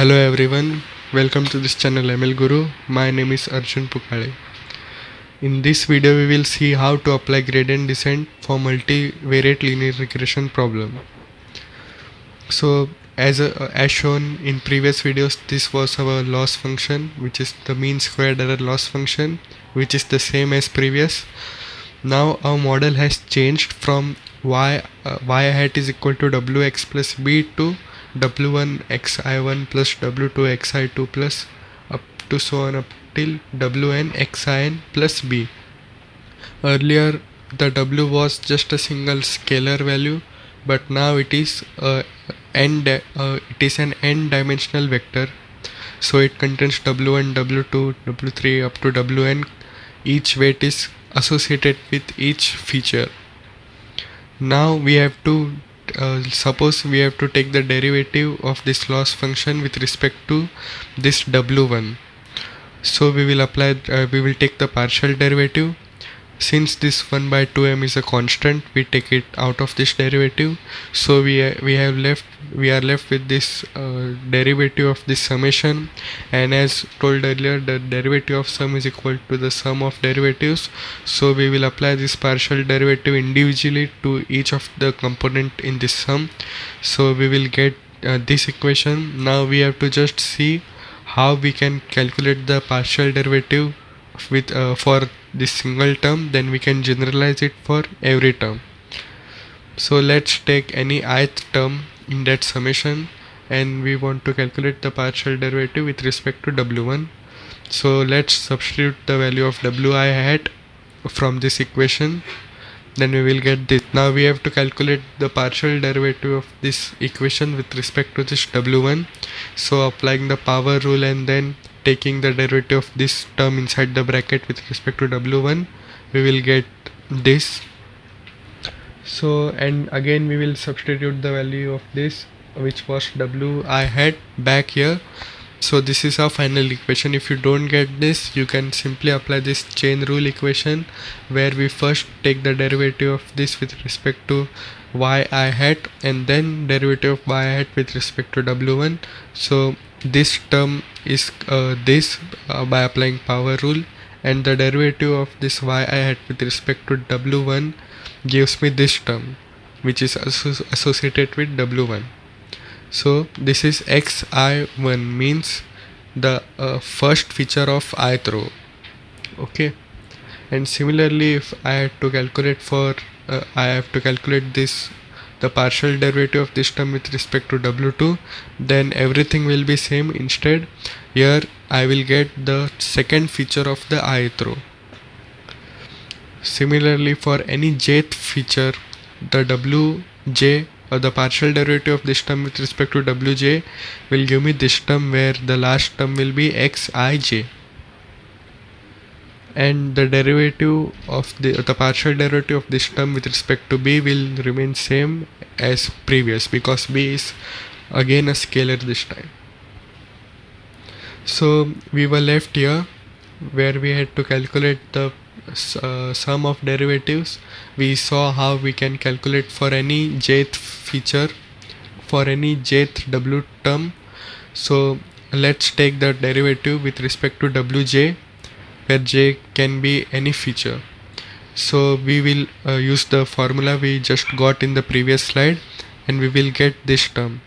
Hello everyone, welcome to this channel ML Guru. My name is Arjun Pukale. In this video we will see how to apply gradient descent for multivariate linear regression problem. So as shown in previous videos, this was our loss function, which is the mean squared error loss function, which is the same as previous. Now our model has changed from y hat is equal to wx plus b to w1 xi1 plus w2 xi2 plus up to so on up till wn xin plus b. Earlier the w was just a single scalar value, but now it is an n dimensional vector, so it contains w1 w2 w3 up to wn. Each weight is associated with each feature. Now we have to suppose we have to take the derivative of this loss function with respect to this w1. So we will take the partial derivative. Since this 1 by 2m is a constant, we take it out of this derivative. So we are left with this derivative of this summation, and as told earlier, the derivative of sum is equal to the sum of derivatives. So we will apply this partial derivative individually to each of the component in this sum. So we will get this equation. Now we have to just see how we can calculate the partial derivative with for this single term, then we can generalize it for every term. So let's take any ith term in that summation, and we want to calculate the partial derivative with respect to w1. So let's substitute the value of wi hat from this equation, then we will get this. Now we have to calculate the partial derivative of this equation with respect to this w1. So applying the power rule and then taking the derivative of this term inside the bracket with respect to w1, we will get this. So, and again we will substitute the value of this, which was wi hat, back here. So this is our final equation. If you don't get this, you can simply apply this chain rule equation, where we first take the derivative of this with respect to yi hat and then derivative of y hat with respect to w1. So this term is by applying power rule, and the derivative of this yi hat with respect to w1 gives me this term, which is associated with w1. So this is xi1, means the first feature of ith row. Okay, and similarly, if I had to calculate I have to calculate the partial derivative of this term with respect to w2, then everything will be same. Instead, here I will get the second feature of the ith row. Similarly, for any jth feature, the wj or the partial derivative of this term with respect to wj will give me this term, where the last term will be xij, and the derivative of the partial derivative of this term with respect to b will remain same as previous, because b is again a scalar this time. So we were left here where we had to calculate the sum of derivatives. We saw how we can calculate for any jth feature, for any jth w term. So let's take the derivative with respect to wj, where j can be any feature. So we will use the formula we just got in the previous slide, and we will get this term.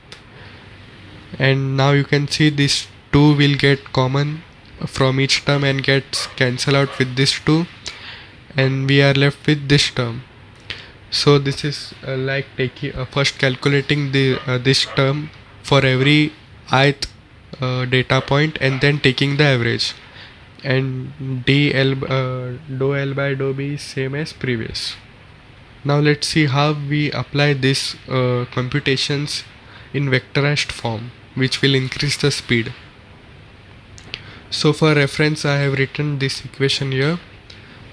And now you can see this 2 will get common from each term and gets cancelled out with this 2, and we are left with this term. So this is like taking first calculating this term for every ith data point, and then taking the average, and dou L by dou B is same as previous. Now let's see how we apply this computations in vectorized form, which will increase the speed. So for reference, I have written this equation here.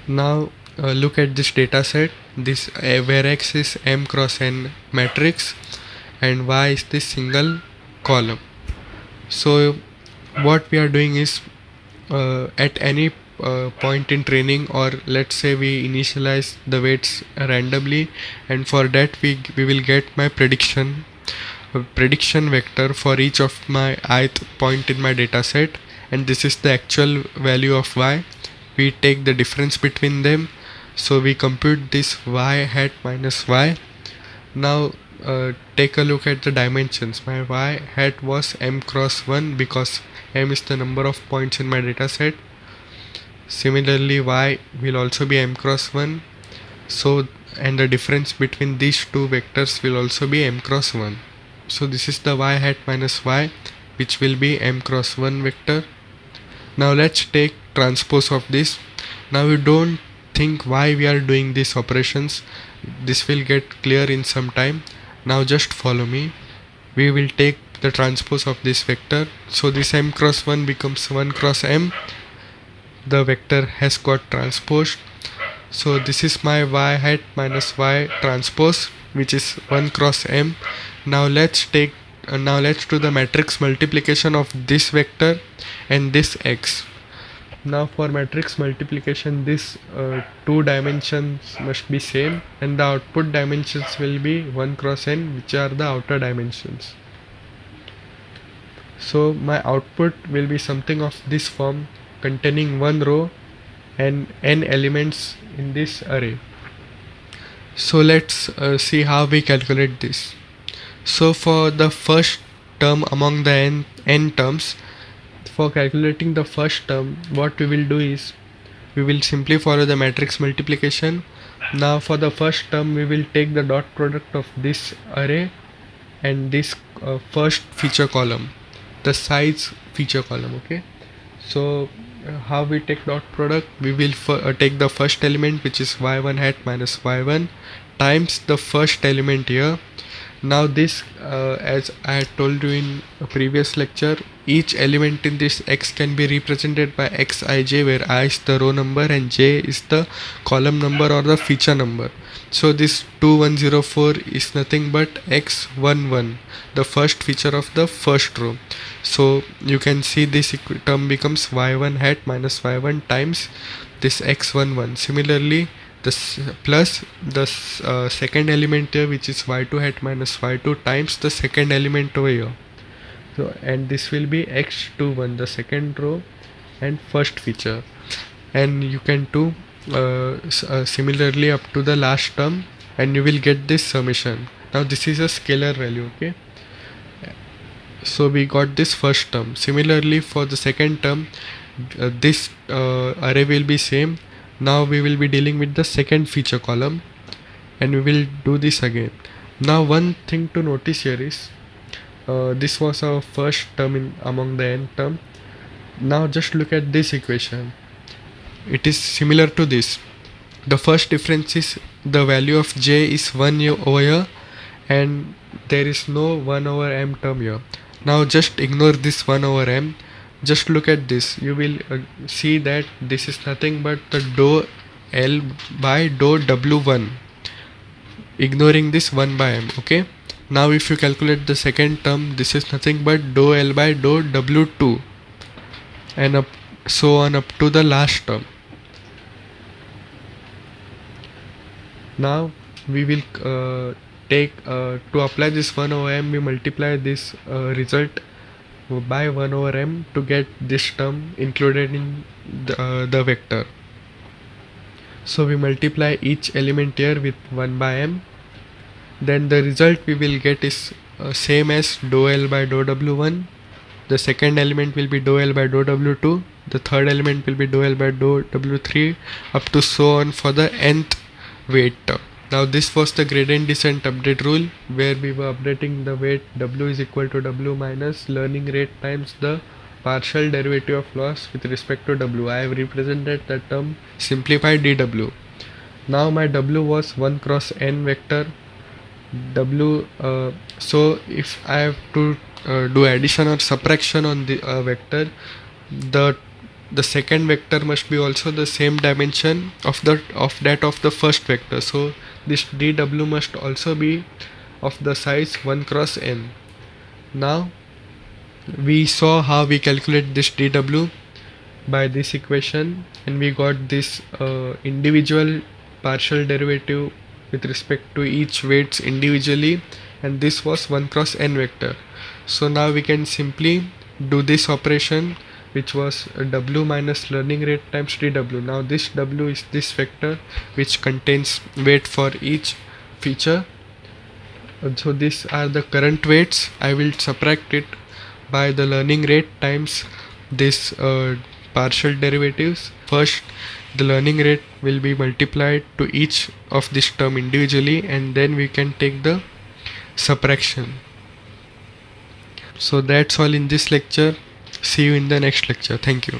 Now look at this data set. This where x is m cross n matrix and y is this single column. So what we are doing is at any point in training, or let's say we initialize the weights randomly, and for that we will get my prediction prediction vector for each of my ith point in my data set, and this is the actual value of y. We take the difference between them, so we compute this y hat minus y. Now take a look at the dimensions. My y hat was m cross 1 because m is the number of points in my data set. Similarly, y will also be m cross 1. So, and the difference between these two vectors will also be m cross 1. So this is the y hat minus y, which will be m cross 1 vector. Now let's take transpose of this. Now you don't think why we are doing these operations. This will get clear in some time. Now just follow me. We will take the transpose of this vector. So this m cross 1 becomes 1 cross m. The vector has got transposed. So this is my y hat minus y transpose, which is 1 cross m. Now let's do the matrix multiplication of this vector and this x. Now for matrix multiplication, this two dimensions must be same, and the output dimensions will be 1 cross n, which are the outer dimensions. So my output will be something of this form, containing one row and n elements in this array. So let's see how we calculate this. So for the first term among the n terms, for calculating the first term, what we will do is we will simply follow the matrix multiplication. Now for the first term, we will take the dot product of this array and this first feature column, the size feature column. Okay, so how we take dot product? We will take the first element, which is y1 hat minus y1, times the first element here. Now this, as I had told you in a previous lecture, each element in this x can be represented by xij, where I is the row number and j is the column number or the feature number. So this 2104 is nothing but x11, the first feature of the first row. So you can see this term becomes y1 hat minus y1 times this x11. Similarly, this plus the second element here, which is y2 hat minus y2 times the second element over here. So, and this will be x21, the second row and first feature, and you can do similarly up to the last term, and you will get this summation. Now this is a scalar value. Okay, so we got this first term. Similarly for the second term, this array will be same. Now we will be dealing with the second feature column, and we will do this again. Now one thing to notice here is this was our first term among the n term. Now just look at this equation. It is similar to this. The first difference is the value of j is 1 over here, and there is no 1 over m term here. Now just ignore this 1 over m. Just look at this. You will see that this is nothing but the dou L by dou W1, ignoring this 1 by m. Okay, now if you calculate the second term, this is nothing but dou L by dou W2, and so on up to the last term. Now we will take to apply this 1 over m, we multiply this result by 1 over m to get this term included in the vector. So we multiply each element here with 1 by m. Then the result we will get is same as dou L by dou W1. The second element will be dou L by dou W2. The third element will be dou L by dou W3, up to so on for the nth weight term. Now this was the gradient descent update rule, where we were updating the weight w is equal to w minus learning rate times the partial derivative of loss with respect to w. I have represented that term simplified dw. Now my w was 1 cross n vector w. So if I have to do addition or subtraction on the vector, the second vector must be also the same dimension of that of the first vector. So this dw must also be of the size 1 cross n. Now we saw how we calculate this dw by this equation, and we got this individual partial derivative with respect to each weights individually, and this was 1 cross n vector. So now we can simply do this operation, which was w minus learning rate times dw. Now this w is this vector which contains weight for each feature. So these are the current weights. I will subtract it by the learning rate times this partial derivatives. First, the learning rate will be multiplied to each of this term individually, and then we can take the subtraction. So that's all in this lecture. See you in the next lecture. Thank you.